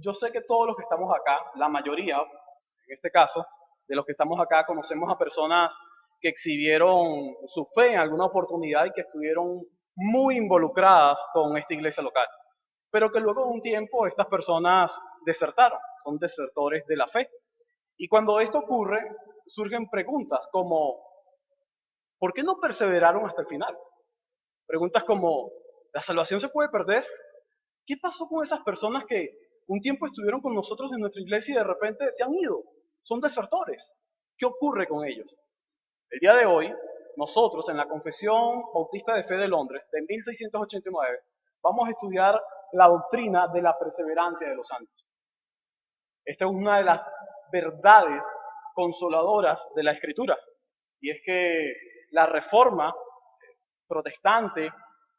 yo sé que todos los que estamos acá, la mayoría, en este caso, de los que estamos acá, conocemos a personas que exhibieron su fe en alguna oportunidad y que estuvieron muy involucradas con esta iglesia local. Pero que luego de un tiempo estas personas desertaron, son desertores de la fe. Y cuando esto ocurre, surgen preguntas como, ¿por qué no perseveraron hasta el final? Preguntas como, ¿la salvación se puede perder? ¿Qué pasó con esas personas que un tiempo estuvieron con nosotros en nuestra iglesia y de repente se han ido? Son desertores. ¿Qué ocurre con ellos? El día de hoy, nosotros en la Confesión Bautista de Fe de Londres, de 1689, vamos a estudiar la doctrina de la perseverancia de los santos. Esta es una de las verdades consoladoras de la Escritura. Y es que la Reforma protestante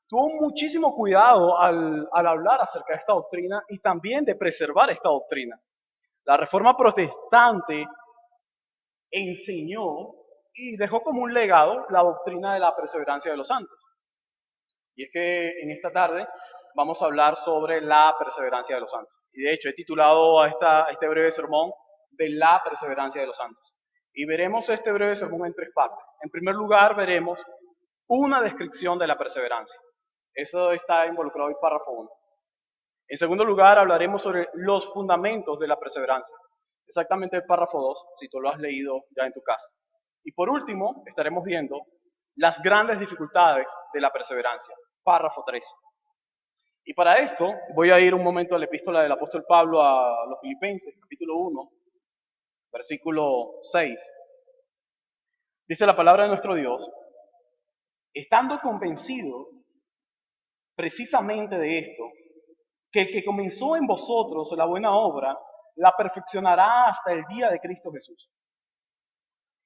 tuvo muchísimo cuidado al hablar acerca de esta doctrina y también de preservar esta doctrina. La Reforma protestante enseñó y dejó como un legado la doctrina de la perseverancia de los santos. Y es que en esta tarde vamos a hablar sobre la perseverancia de los santos. Y de hecho he titulado a este breve sermón de la perseverancia de los santos. Y veremos este breve sermón en tres partes. En primer lugar veremos una descripción de la perseverancia. Eso está involucrado en el párrafo 1. En segundo lugar hablaremos sobre los fundamentos de la perseverancia. Exactamente el párrafo 2, si tú lo has leído ya en tu casa. Y por último estaremos viendo las grandes dificultades de la perseverancia. Párrafo 3. Y para esto voy a ir un momento a la epístola del apóstol Pablo a los Filipenses, capítulo 1, versículo 6. Dice la palabra de nuestro Dios, estando convencido precisamente de esto, que el que comenzó en vosotros la buena obra, la perfeccionará hasta el día de Cristo Jesús.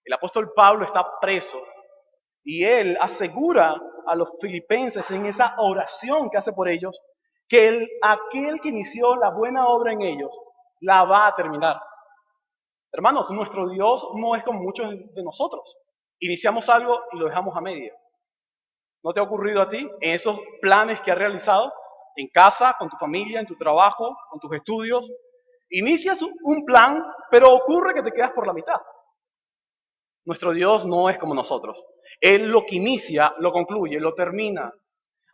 El apóstol Pablo está preso y él asegura a los filipenses en esa oración que hace por ellos, que aquel que inició la buena obra en ellos, la va a terminar. Hermanos, nuestro Dios no es como muchos de nosotros. Iniciamos algo y lo dejamos a media. ¿No te ha ocurrido a ti en esos planes que has realizado en casa, con tu familia, en tu trabajo, con tus estudios? Inicias un plan, pero ocurre que te quedas por la mitad. Nuestro Dios no es como nosotros. Él lo que inicia, lo concluye, lo termina.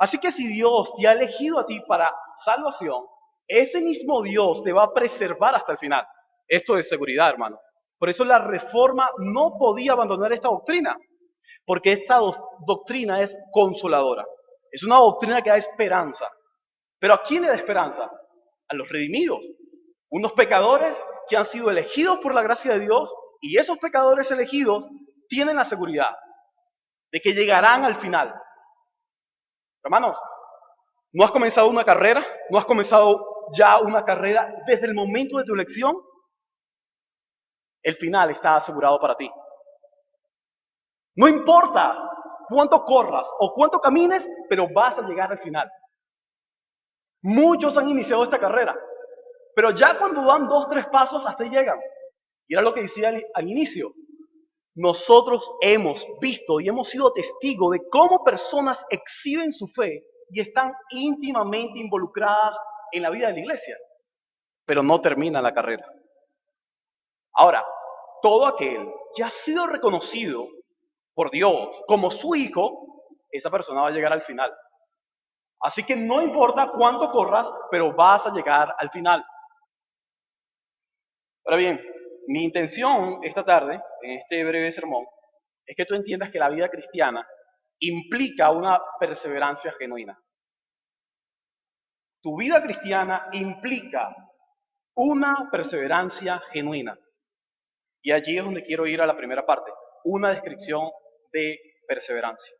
Así que si Dios te ha elegido a ti para salvación, ese mismo Dios te va a preservar hasta el final. Esto es seguridad, hermanos. Por eso la Reforma no podía abandonar esta doctrina, porque esta doctrina es consoladora. Es una doctrina que da esperanza. ¿Pero a quién le da esperanza? A los redimidos. Unos pecadores que han sido elegidos por la gracia de Dios, y esos pecadores elegidos tienen la seguridad de que llegarán al final. Hermanos, ¿no has comenzado una carrera? ¿No has comenzado ya una carrera desde el momento de tu elección? El final está asegurado para ti. No importa cuánto corras o cuánto camines, pero vas a llegar al final. Muchos han iniciado esta carrera, pero ya cuando dan 2, 3 pasos, hasta ahí llegan. Y era lo que decía al inicio. Nosotros hemos visto y hemos sido testigos de cómo personas exhiben su fe y están íntimamente involucradas en la vida de la iglesia, pero no terminan la carrera. Ahora, todo aquel que ha sido reconocido por Dios como su hijo, esa persona va a llegar al final. Así que no importa cuánto corras, pero vas a llegar al final. Ahora bien, mi intención esta tarde, en este breve sermón, es que tú entiendas que la vida cristiana implica una perseverancia genuina. Tu vida cristiana implica una perseverancia genuina. Y allí es donde quiero ir a la primera parte, una descripción de perseverancia.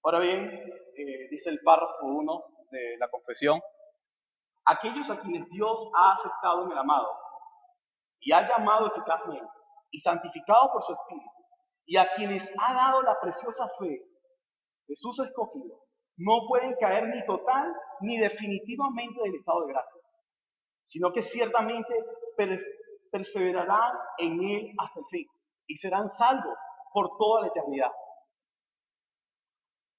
Ahora bien, dice el párrafo 1 de la confesión, aquellos a quienes Dios ha aceptado en el amado y ha llamado eficazmente y santificado por su Espíritu, y a quienes ha dado la preciosa fe de sus escogidos, no pueden caer ni total ni definitivamente del estado de gracia, sino que ciertamente perseverarán en él hasta el fin y serán salvos por toda la eternidad.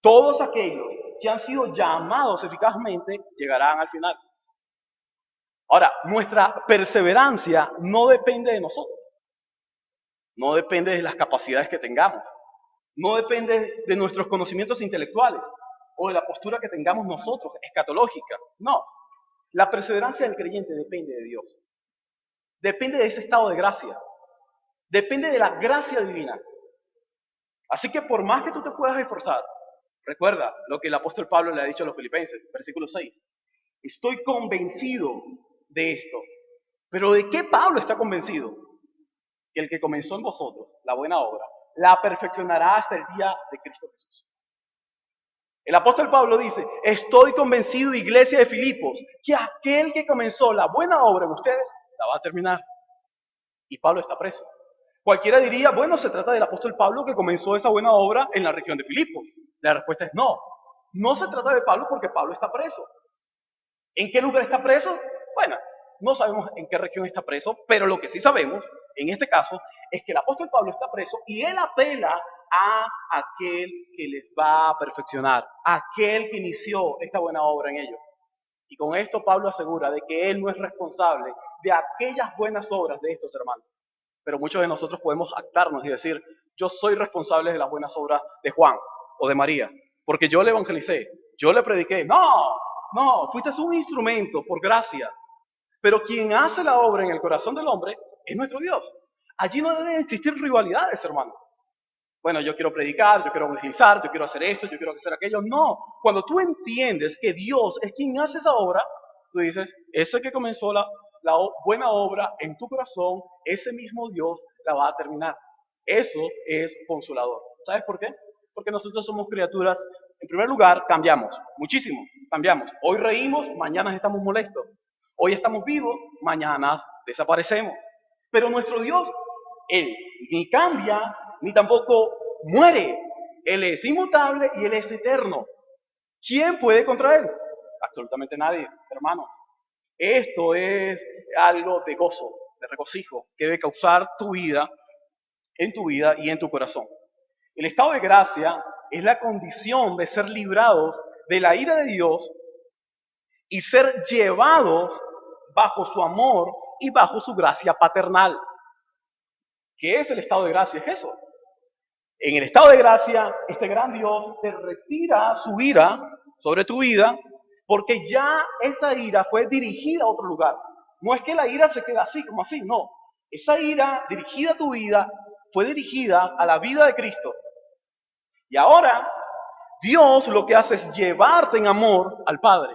Todos aquellos que han sido llamados eficazmente llegarán al final. Ahora, nuestra perseverancia no depende de nosotros, no depende de las capacidades que tengamos, no depende de nuestros conocimientos intelectuales o de la postura que tengamos nosotros, escatológica. No, la perseverancia del creyente depende de Dios, depende de ese estado de gracia, depende de la gracia divina. Así que por más que tú te puedas esforzar, recuerda lo que el apóstol Pablo le ha dicho a los filipenses, versículo 6. Estoy convencido de esto. ¿Pero de qué Pablo está convencido? Que el que comenzó en vosotros la buena obra, la perfeccionará hasta el día de Cristo Jesús. El apóstol Pablo dice, estoy convencido, iglesia de Filipos, que aquel que comenzó la buena obra en ustedes, la va a terminar. Y Pablo está preso. Cualquiera diría, bueno, se trata del apóstol Pablo que comenzó esa buena obra en la región de Filipos. La respuesta es no. No se trata de Pablo porque Pablo está preso. ¿En qué lugar está preso? Bueno, no sabemos en qué región está preso, pero lo que sí sabemos, en este caso, es que el apóstol Pablo está preso y él apela a aquel que les va a perfeccionar, a aquel que inició esta buena obra en ellos. Y con esto Pablo asegura de que él no es responsable de aquellas buenas obras de estos hermanos. Pero muchos de nosotros podemos actarnos y decir, yo soy responsable de las buenas obras de Juan o de María, porque yo le evangelicé, yo le prediqué. No, fuiste un instrumento por gracia. Pero quien hace la obra en el corazón del hombre es nuestro Dios. Allí no deben existir rivalidades, hermanos. Bueno, yo quiero predicar, yo quiero evangelizar, yo quiero hacer esto, yo quiero hacer aquello. No, cuando tú entiendes que Dios es quien hace esa obra, tú dices, ese que comenzó la buena obra en tu corazón, ese mismo Dios la va a terminar. Eso es consolador. ¿Sabes por qué? Porque nosotros somos criaturas, en primer lugar, cambiamos, muchísimo, cambiamos. Hoy reímos, mañana estamos molestos. Hoy estamos vivos, mañana desaparecemos. Pero nuestro Dios, Él ni cambia, ni tampoco muere. Él es inmutable y Él es eterno. ¿Quién puede contra Él? Absolutamente nadie, hermanos. Esto es algo de gozo, de regocijo, que debe causar tu vida y en tu corazón. El estado de gracia es la condición de ser librados de la ira de Dios y ser llevados bajo su amor y bajo su gracia paternal. ¿Qué es el estado de gracia? Es eso. En el estado de gracia, este gran Dios te retira su ira sobre tu vida porque ya esa ira fue dirigida a otro lugar. No es que la ira se queda así, como así, no. Esa ira dirigida a tu vida fue dirigida a la vida de Cristo. Y ahora, Dios lo que hace es llevarte en amor al Padre,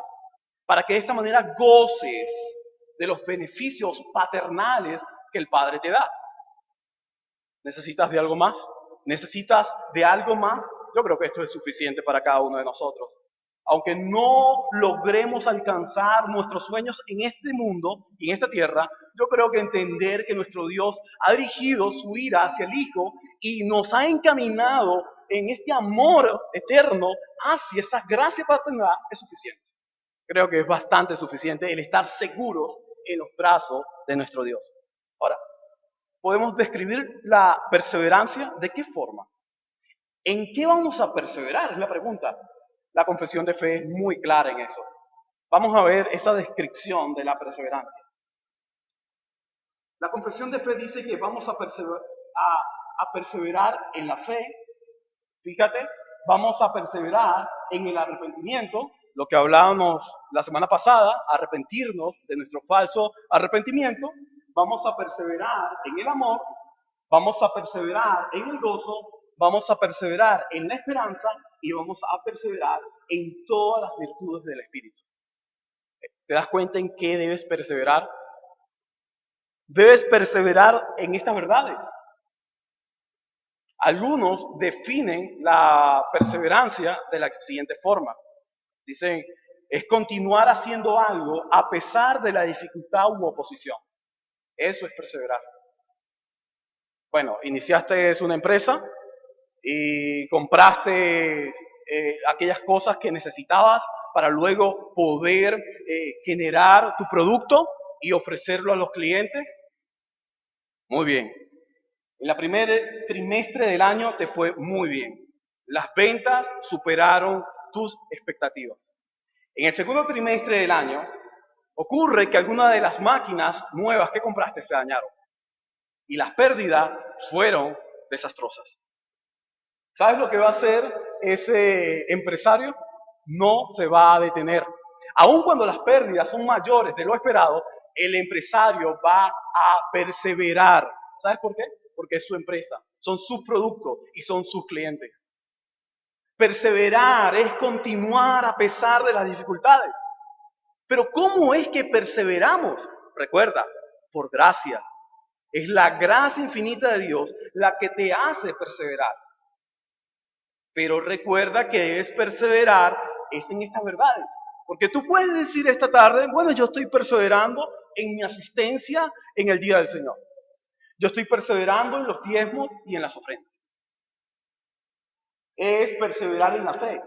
para que de esta manera goces de los beneficios paternales que el Padre te da. ¿Necesitas de algo más? ¿Necesitas de algo más? Yo creo que esto es suficiente para cada uno de nosotros. Aunque no logremos alcanzar nuestros sueños en este mundo y en esta tierra, yo creo que entender que nuestro Dios ha dirigido su ira hacia el Hijo y nos ha encaminado en este amor eterno hacia esa gracia paternal es suficiente. Creo que es bastante suficiente el estar seguros en los brazos de nuestro Dios. Ahora, ¿podemos describir la perseverancia? ¿De qué forma? ¿En qué vamos a perseverar? Es la pregunta. La confesión de fe es muy clara en eso. Vamos a ver esa descripción de la perseverancia. La confesión de fe dice que vamos a perseverar en la fe. Fíjate, vamos a perseverar en el arrepentimiento, lo que hablábamos la semana pasada, arrepentirnos de nuestro falso arrepentimiento. Vamos a perseverar en el amor, vamos a perseverar en el gozo, vamos a perseverar en la esperanza y vamos a perseverar en todas las virtudes del Espíritu. ¿Te das cuenta en qué debes perseverar? Debes perseverar en estas verdades. Algunos definen la perseverancia de la siguiente forma. Dicen, es continuar haciendo algo a pesar de la dificultad u oposición. Eso es perseverar. Bueno, iniciaste una empresa y compraste aquellas cosas que necesitabas para luego poder generar tu producto y ofrecerlo a los clientes. Muy bien. En el primer trimestre del año te fue muy bien. Las ventas superaron tus expectativas. En el segundo trimestre del año Ocurre que algunas de las máquinas nuevas que compraste se dañaron y las pérdidas fueron desastrosas. ¿Sabes lo que va a hacer ese empresario? No se va a detener. Aun cuando las pérdidas son mayores de lo esperado, el empresario va a perseverar. ¿Sabes por qué? Porque es su empresa, son sus productos y son sus clientes. Perseverar es continuar a pesar de las dificultades. Pero ¿cómo es que perseveramos? Recuerda, por gracia. Es la gracia infinita de Dios la que te hace perseverar. Pero recuerda que debes perseverar es en estas verdades. Porque tú puedes decir esta tarde, bueno, yo estoy perseverando en mi asistencia en el día del Señor. Yo estoy perseverando en los diezmos y en las ofrendas. Es perseverar en la fe.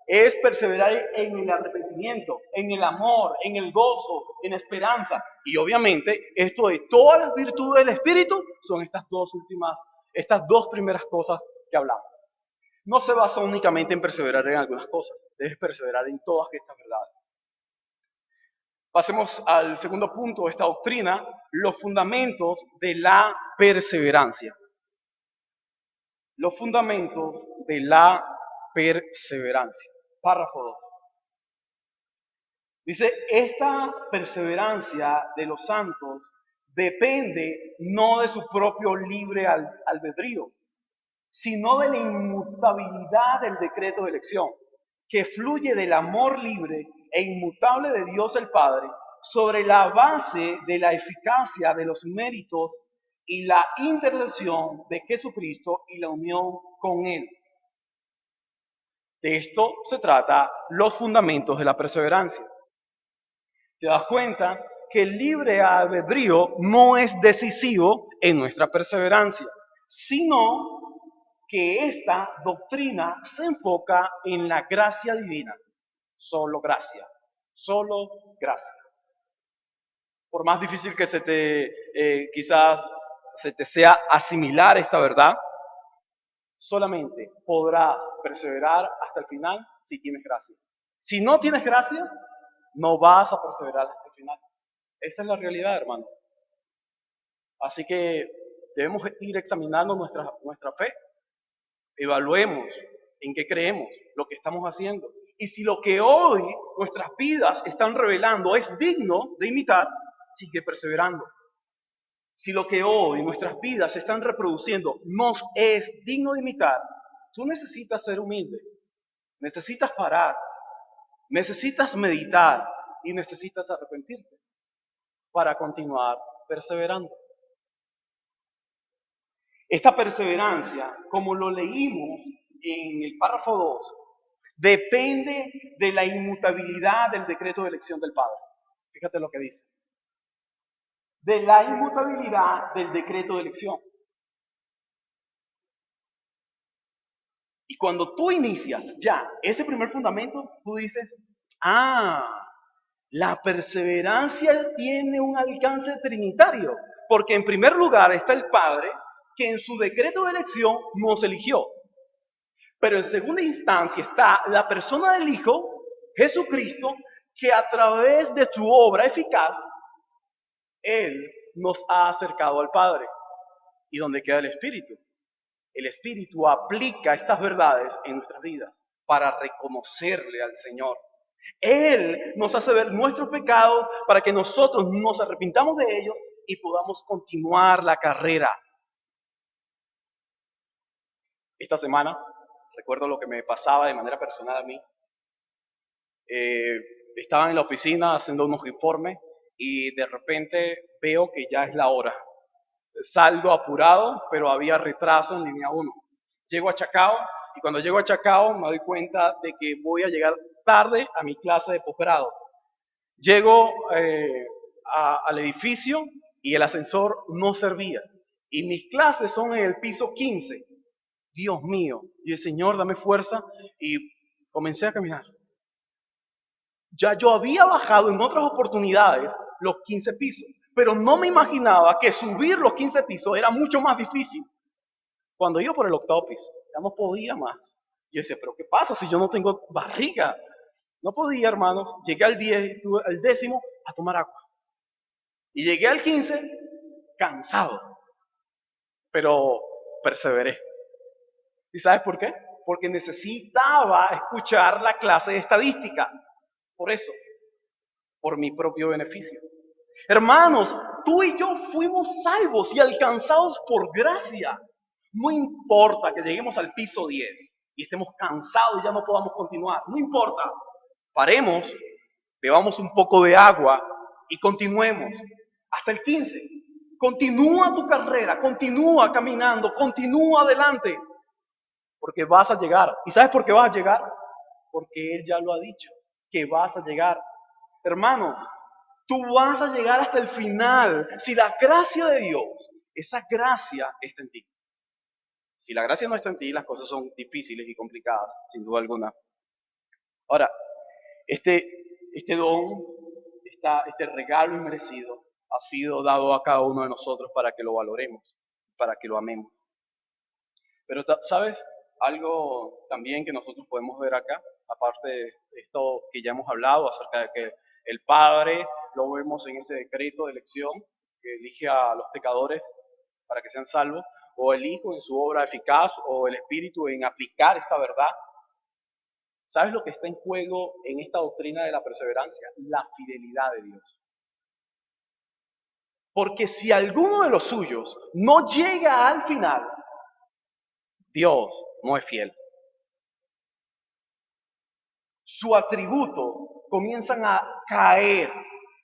Es perseverar en el arrepentimiento, en el amor, en el gozo, en la esperanza. Y obviamente, esto de todas las virtudes del Espíritu son estas dos primeras cosas que hablamos. No se basa únicamente en perseverar en algunas cosas, debes perseverar en todas estas verdades. Pasemos al segundo punto de esta doctrina, los fundamentos de la perseverancia. Los fundamentos de la perseverancia. Párrafo 2. Dice, esta perseverancia de los santos depende no de su propio libre albedrío, sino de la inmutabilidad del decreto de elección, que fluye del amor libre e inmutable de Dios el Padre, sobre la base de la eficacia de los méritos y la intercesión de Jesucristo y la unión con Él. De esto se trata los fundamentos de la perseverancia. ¿Te das cuenta que el libre albedrío no es decisivo en nuestra perseverancia, sino que esta doctrina se enfoca en la gracia divina? Solo gracia, solo gracia. Por más difícil que quizás se te sea asimilar esta verdad, solamente podrás perseverar hasta el final si tienes gracia. Si no tienes gracia, no vas a perseverar hasta el final. Esa es la realidad, hermano. Así que debemos ir examinando nuestra fe. Evaluemos en qué creemos, lo que estamos haciendo. Y si lo que hoy nuestras vidas están revelando es digno de imitar, sigue perseverando. Si lo que hoy nuestras vidas están reproduciendo nos es digno de imitar, tú necesitas ser humilde, necesitas parar, necesitas meditar y necesitas arrepentirte para continuar perseverando. Esta perseverancia, como lo leímos en el párrafo 2, depende de la inmutabilidad del decreto de elección del Padre. Fíjate lo que dice. De la inmutabilidad del decreto de elección. Y cuando tú inicias ya ese primer fundamento, tú dices, la perseverancia tiene un alcance trinitario, porque en primer lugar está el Padre, que en su decreto de elección nos eligió. Pero en segunda instancia está la persona del Hijo, Jesucristo, que a través de su obra eficaz, Él nos ha acercado al Padre. ¿Y dónde queda el Espíritu? El Espíritu aplica estas verdades en nuestras vidas para reconocerle al Señor. Él nos hace ver nuestros pecados para que nosotros nos arrepintamos de ellos y podamos continuar la carrera. Esta semana, recuerdo lo que me pasaba de manera personal a mí. Estaba en la oficina haciendo unos informes y de repente veo que ya es la hora. Salgo apurado, pero había retraso en línea 1. Llego a Chacao y cuando llego a Chacao me doy cuenta de que voy a llegar tarde a mi clase de posgrado. Llego al edificio y el ascensor no servía. Y mis clases son en el piso 15. Dios mío. Y el Señor, dame fuerza. Y comencé a caminar. Ya yo había bajado en otras oportunidades los 15 pisos, pero no me imaginaba que subir los 15 pisos era mucho más difícil. Cuando iba por el 8º piso, ya no podía más. Yo decía, pero ¿qué pasa si yo no tengo barriga? No podía, hermanos. Llegué al 10, al décimo a tomar agua. Y llegué al 15 cansado, pero perseveré. ¿Y sabes por qué? Porque necesitaba escuchar la clase de estadística. Por eso, por mi propio beneficio. Hermanos, tú y yo fuimos salvos y alcanzados por gracia. No importa que lleguemos al piso 10 y estemos cansados y ya no podamos continuar. No importa. Paremos, bebamos un poco de agua y continuemos hasta el 15. Continúa tu carrera, continúa caminando, continúa adelante, porque vas a llegar. ¿Y sabes por qué vas a llegar? Porque Él ya lo ha dicho, que vas a llegar. Hermanos, tú vas a llegar hasta el final. Si la gracia de Dios, esa gracia está en ti. Si la gracia no está en ti, las cosas son difíciles y complicadas, sin duda alguna. Ahora, este don, este regalo inmerecido, ha sido dado a cada uno de nosotros para que lo valoremos, para que lo amemos. Pero, ¿sabes? Algo también que nosotros podemos ver acá, aparte de esto que ya hemos hablado acerca de que el Padre lo vemos en ese decreto de elección que elige a los pecadores para que sean salvos, o el Hijo en su obra eficaz, o el Espíritu en aplicar esta verdad. ¿Sabes lo que está en juego en esta doctrina de la perseverancia? La fidelidad de Dios. Porque si alguno de los suyos no llega al final, Dios no es fiel. Su atributo comienzan a caer,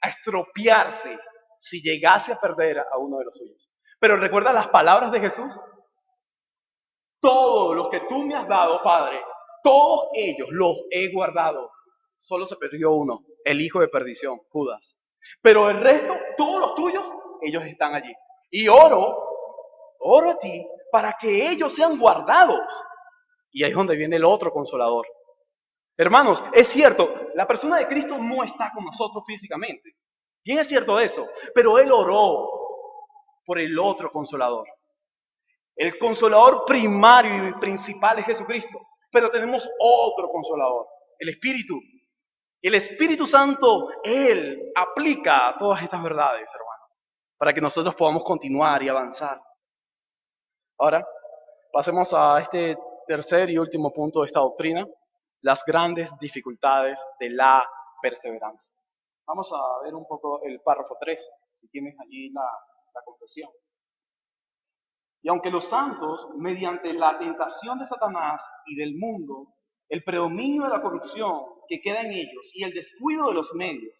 a estropearse, si llegase a perder a uno de los suyos. Pero recuerda las palabras de Jesús. Todos los que tú me has dado, Padre, todos ellos los he guardado. Solo se perdió uno, el hijo de perdición, Judas. Pero el resto, todos los tuyos, ellos están allí. Y oro a ti para que ellos sean guardados. Y ahí es donde viene el otro consolador. Hermanos, es cierto, la persona de Cristo no está con nosotros físicamente. Bien es cierto eso, pero Él oró por el otro consolador. El consolador primario y principal es Jesucristo, pero tenemos otro consolador, el Espíritu. El Espíritu Santo, Él aplica todas estas verdades, hermanos, para que nosotros podamos continuar y avanzar. Ahora, pasemos a este tercer y último punto de esta doctrina, las grandes dificultades de la perseverancia. Vamos a ver un poco el párrafo 3, si tienes allí la confesión. Y aunque los santos, mediante la tentación de Satanás y del mundo, el predominio de la corrupción que queda en ellos y el descuido de los medios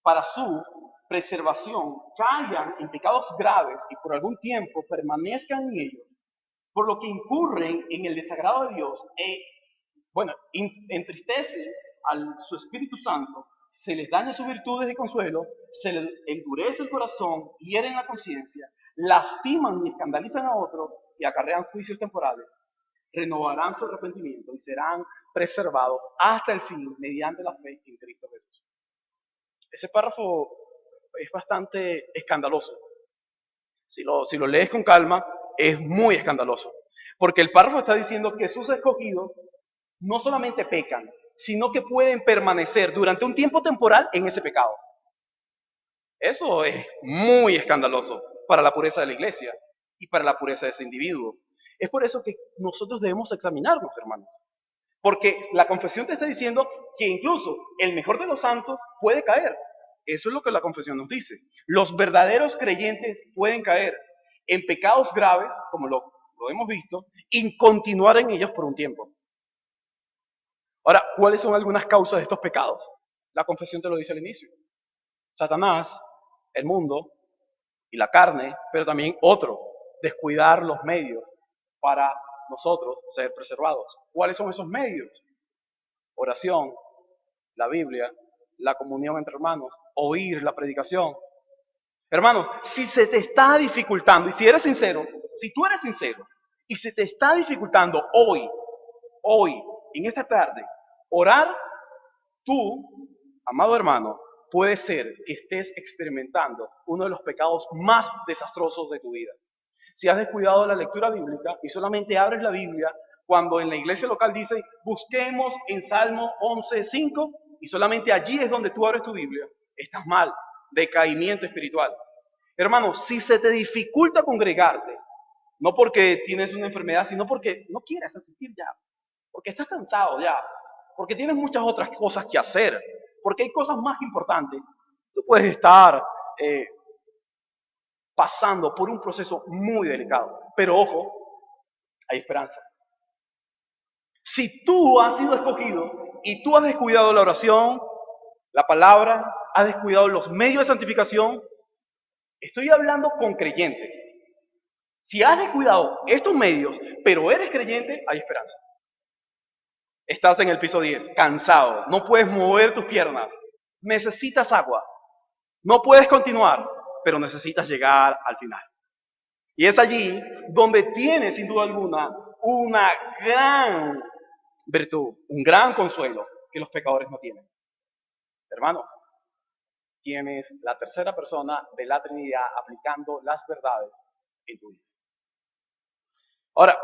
para su preservación, caigan en pecados graves y por algún tiempo permanezcan en ellos, por lo que incurren en el desagrado de Dios entristecen a su Espíritu Santo, se les daña sus virtudes de consuelo, se les endurece el corazón, hieren la conciencia, lastiman y escandalizan a otros y acarrean juicios temporales, renovarán su arrepentimiento y serán preservados hasta el fin mediante la fe en Cristo Jesús. Ese párrafo es bastante escandaloso. Si lo lees con calma, es muy escandaloso. Porque el párrafo está diciendo que sus escogidos no solamente pecan, sino que pueden permanecer durante un tiempo temporal en ese pecado. Eso es muy escandaloso para la pureza de la iglesia y para la pureza de ese individuo. Es por eso que nosotros debemos examinarnos, hermanos. Porque la confesión te está diciendo que incluso el mejor de los santos puede caer. Eso es lo que la confesión nos dice. Los verdaderos creyentes pueden caer en pecados graves, como lo hemos visto, y continuar en ellos por un tiempo. Ahora, ¿cuáles son algunas causas de estos pecados? La confesión te lo dice al inicio. Satanás, el mundo y la carne, pero también otro, descuidar los medios para nosotros ser preservados. ¿Cuáles son esos medios? Oración, la Biblia, la comunión entre hermanos, oír la predicación. Hermanos, si se te está dificultando, y si eres sincero, si tú eres sincero, y se te está dificultando hoy, en esta tarde, orar, tú, amado hermano, puede ser que estés experimentando uno de los pecados más desastrosos de tu vida. Si has descuidado la lectura bíblica y solamente abres la Biblia Cuando en la iglesia local dice, busquemos en Salmo 11:5, y solamente allí es donde tú abres tu Biblia, estás mal, decaimiento espiritual. Hermano, si se te dificulta congregarte, no porque tienes una enfermedad, sino porque no quieres asistir ya, porque estás cansado ya, porque tienes muchas otras cosas que hacer, porque hay cosas más importantes, tú puedes estar pasando por un proceso muy delicado. Pero ojo, hay esperanza. Si tú has sido escogido y tú has descuidado la oración, la palabra, has descuidado los medios de santificación, estoy hablando con creyentes. Si has descuidado estos medios, pero eres creyente, hay esperanza. Estás en el piso 10, cansado, no puedes mover tus piernas, necesitas agua, no puedes continuar, pero necesitas llegar al final. Y es allí donde tienes, sin duda alguna, una gran virtud, un gran consuelo que los pecadores no tienen. Hermanos, tienes la tercera persona de la Trinidad aplicando las verdades en tu vida. Ahora,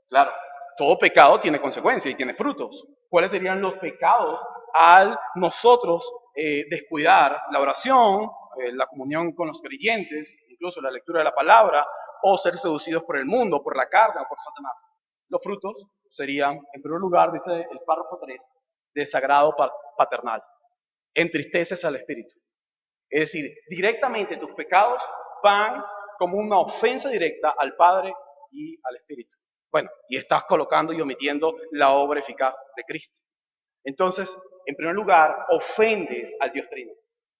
claro, todo pecado tiene consecuencias y tiene frutos. ¿Cuáles serían los pecados al nosotros descuidar la oración, la comunión con los creyentes, incluso la lectura de la palabra, o ser seducidos por el mundo, por la carne o por Satanás? Los frutos serían, en primer lugar, dice el párrafo 3, desagrado paternal. Entristeces al espíritu. Es decir, directamente tus pecados van como una ofensa directa al Padre y al Espíritu. Bueno, y estás colocando y omitiendo la obra eficaz de Cristo. Entonces, en primer lugar, ofendes al Dios Trino.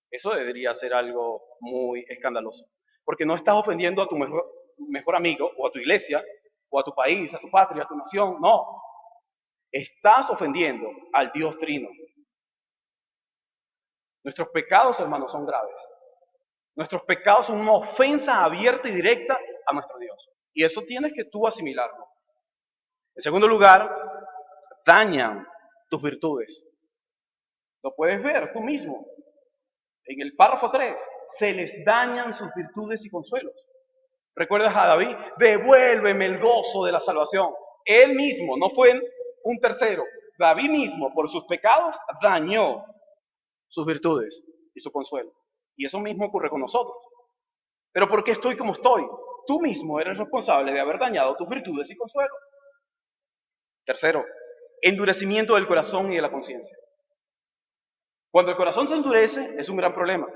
Eso debería ser algo muy escandaloso, porque no estás ofendiendo a tu mejor amigo, o a tu iglesia, o a tu país, a tu patria, a tu nación, no. Estás ofendiendo al Dios Trino. Nuestros pecados, hermanos, son graves. Nuestros pecados son una ofensa abierta y directa a nuestro Dios. Y eso tienes que tú asimilarlo. En segundo lugar, dañan tus virtudes. Lo puedes ver tú mismo. En el párrafo 3, se les dañan sus virtudes y consuelos. ¿Recuerdas a David? Devuélveme el gozo de la salvación. Él mismo, no fue un tercero. David mismo, por sus pecados, dañó sus virtudes y su consuelo. Y eso mismo ocurre con nosotros. ¿Pero por qué estoy como estoy? Tú mismo eres responsable de haber dañado tus virtudes y consuelos. Tercero, endurecimiento del corazón y de la conciencia. Cuando el corazón se endurece, es un gran problema.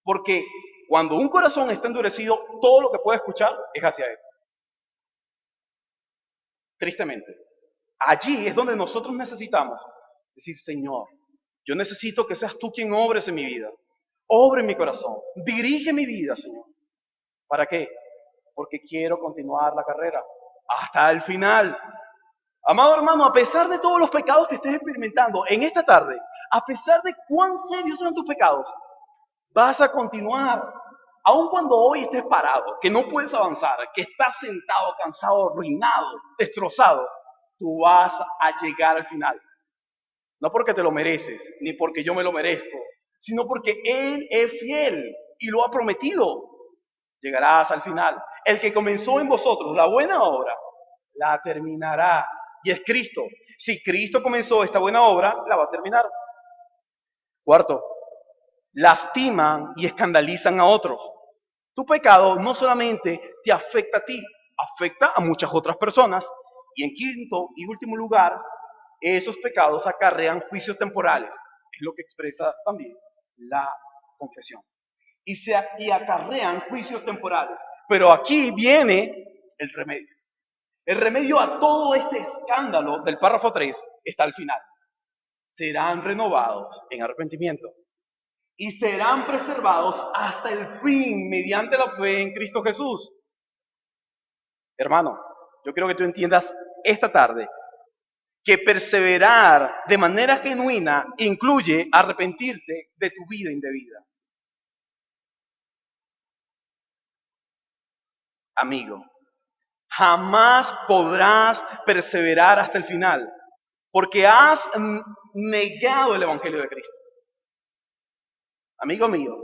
Porque cuando un corazón está endurecido, todo lo que puede escuchar es hacia él. Tristemente. Allí es donde nosotros necesitamos decir, Señor, yo necesito que seas tú quien obres en mi vida. Obre en mi corazón. Dirige mi vida, Señor. ¿Para qué? Porque quiero continuar la carrera hasta el final. Amado hermano, a pesar de todos los pecados que estés experimentando en esta tarde, a pesar de cuán serios sean tus pecados, vas a continuar. Aun cuando hoy estés parado, que no puedes avanzar, que estás sentado, cansado, arruinado, destrozado, tú vas a llegar al final. No porque te lo mereces, ni porque yo me lo merezco, sino porque Él es fiel y lo ha prometido. Llegarás al final. El que comenzó en vosotros la buena obra, la terminará. Y es Cristo. Si Cristo comenzó esta buena obra, la va a terminar. Cuarto, lastiman y escandalizan a otros. Tu pecado no solamente te afecta a ti, afecta a muchas otras personas. Y en quinto y último lugar, esos pecados acarrean juicios temporales. Es lo que expresa también la confesión. Y acarrean juicios temporales. Pero aquí viene el remedio. El remedio a todo este escándalo del párrafo 3 está al final. Serán renovados en arrepentimiento y serán preservados hasta el fin mediante la fe en Cristo Jesús. Hermano, yo quiero que tú entiendas esta tarde que perseverar de manera genuina incluye arrepentirte de tu vida indebida. Amigo, jamás podrás perseverar hasta el final porque has negado el Evangelio de Cristo. Amigo mío,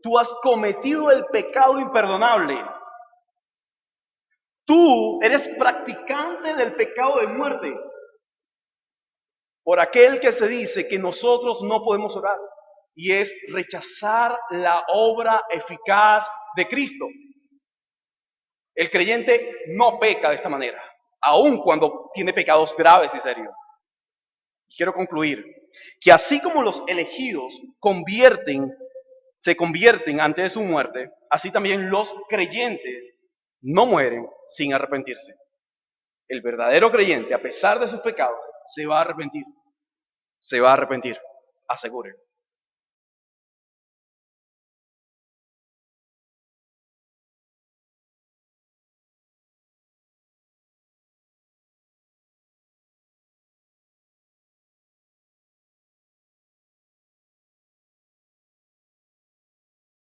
tú has cometido el pecado imperdonable Tú eres practicante del pecado de muerte por aquel que se dice que nosotros no podemos orar, y es rechazar la obra eficaz de Cristo. El creyente no peca de esta manera, aun cuando tiene pecados graves y serios. Quiero concluir que así como los elegidos se convierten antes de su muerte, así también los creyentes no mueren sin arrepentirse. El verdadero creyente, a pesar de sus pecados, se va a arrepentir. Se va a arrepentir, asegure.